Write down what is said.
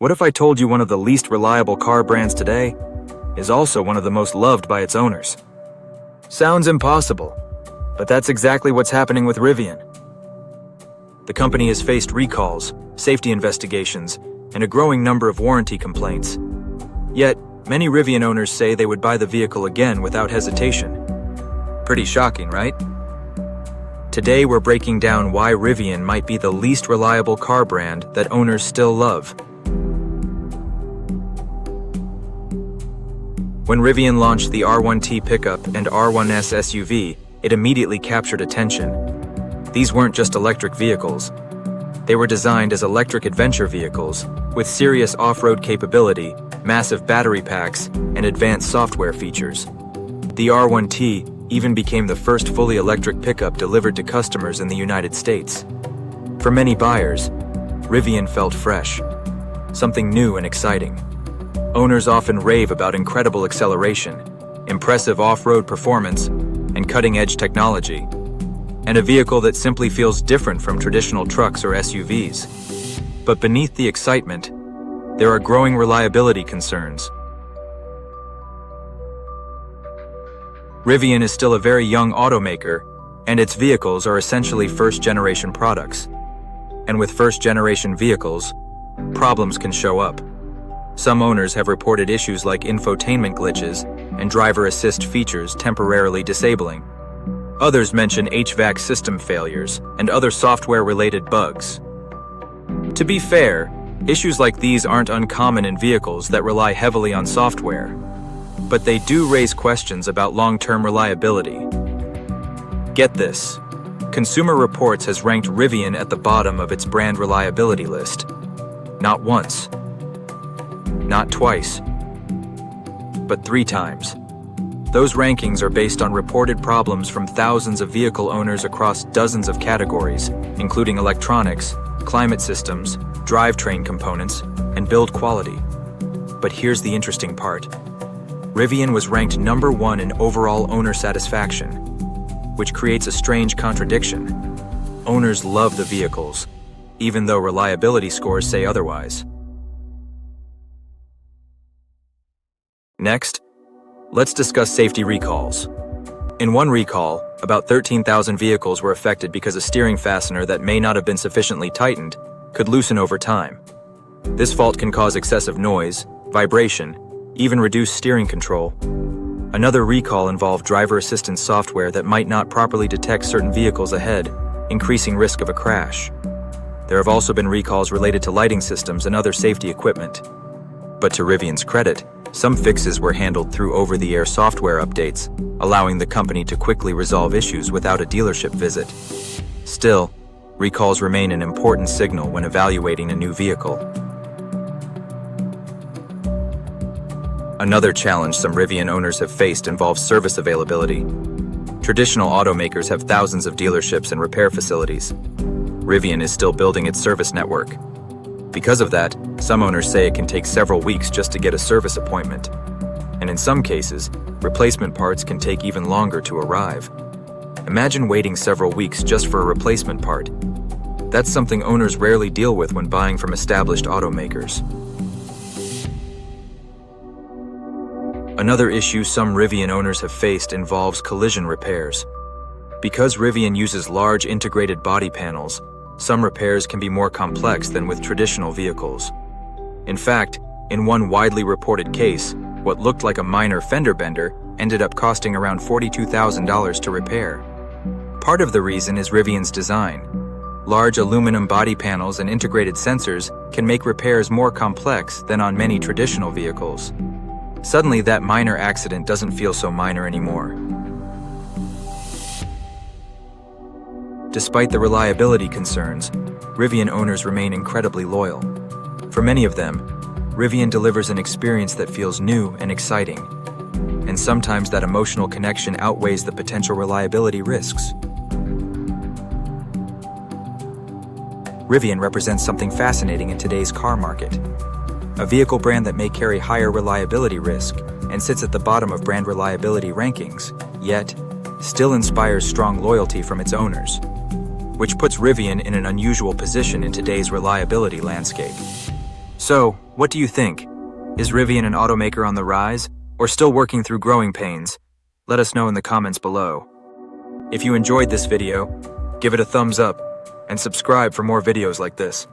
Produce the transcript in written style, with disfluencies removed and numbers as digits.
What if I told you one of the least reliable car brands today is also one of the most loved by its owners? Sounds impossible, but that's exactly what's happening with Rivian. The company has faced recalls, safety investigations, and a growing number of warranty complaints. Yet, many Rivian owners say they would buy the vehicle again without hesitation. Pretty shocking, right? Today we're breaking down why Rivian might be the least reliable car brand that owners still love. When Rivian launched the R1T pickup and R1S SUV, it immediately captured attention. These weren't just electric vehicles. They were designed as electric adventure vehicles, with serious off-road capability, massive battery packs, and advanced software features. The R1T even became the first fully electric pickup delivered to customers in the United States. For many buyers, Rivian felt fresh, something new and exciting. Owners often rave about incredible acceleration, impressive off-road performance, and cutting-edge technology, and a vehicle that simply feels different from traditional trucks or SUVs. But beneath the excitement, there are growing reliability concerns. Rivian is still a very young automaker, and its vehicles are essentially first-generation products. And with first-generation vehicles, problems can show up. Some owners have reported issues like infotainment glitches and driver assist features temporarily disabling. Others mention HVAC system failures and other software-related bugs. To be fair, issues like these aren't uncommon in vehicles that rely heavily on software, but they do raise questions about long-term reliability. Get this: Consumer Reports has ranked Rivian at the bottom of its brand reliability list. Not once, not twice, but 3 times. Those rankings are based on reported problems from thousands of vehicle owners across dozens of categories, including electronics, climate systems, drivetrain components, and build quality. But here's the interesting part. Rivian was ranked number 1 in overall owner satisfaction, which creates a strange contradiction. Owners love the vehicles, even though reliability scores say otherwise. Next, let's discuss safety recalls. In one recall, about 13,000 vehicles were affected because a steering fastener that may not have been sufficiently tightened could loosen over time. This fault can cause excessive noise, vibration, even reduce steering control. Another recall involved driver assistance software that might not properly detect certain vehicles ahead, increasing risk of a crash. There have also been recalls related to lighting systems and other safety equipment. But to Rivian's credit, some fixes were handled through over-the-air software updates, allowing the company to quickly resolve issues without a dealership visit. Still, recalls remain an important signal when evaluating a new vehicle. Another challenge some Rivian owners have faced involves service availability. Traditional automakers have thousands of dealerships and repair facilities. Rivian is still building its service network. Because of that, some owners say it can take several weeks just to get a service appointment. And in some cases, replacement parts can take even longer to arrive. Imagine waiting several weeks just for a replacement part. That's something owners rarely deal with when buying from established automakers. Another issue some Rivian owners have faced involves collision repairs. Because Rivian uses large integrated body panels, some repairs can be more complex than with traditional vehicles. In fact, in one widely reported case, what looked like a minor fender bender ended up costing around $42,000 to repair. Part of the reason is Rivian's design. Large aluminum body panels and integrated sensors can make repairs more complex than on many traditional vehicles. Suddenly, that minor accident doesn't feel so minor anymore. Despite the reliability concerns, Rivian owners remain incredibly loyal. For many of them, Rivian delivers an experience that feels new and exciting, and sometimes that emotional connection outweighs the potential reliability risks. Rivian represents something fascinating in today's car market. A vehicle brand that may carry higher reliability risk and sits at the bottom of brand reliability rankings, yet still inspires strong loyalty from its owners, which puts Rivian in an unusual position in today's reliability landscape. So, what do you think? Is Rivian an automaker on the rise, or still working through growing pains? Let us know in the comments below. If you enjoyed this video, give it a thumbs up and subscribe for more videos like this.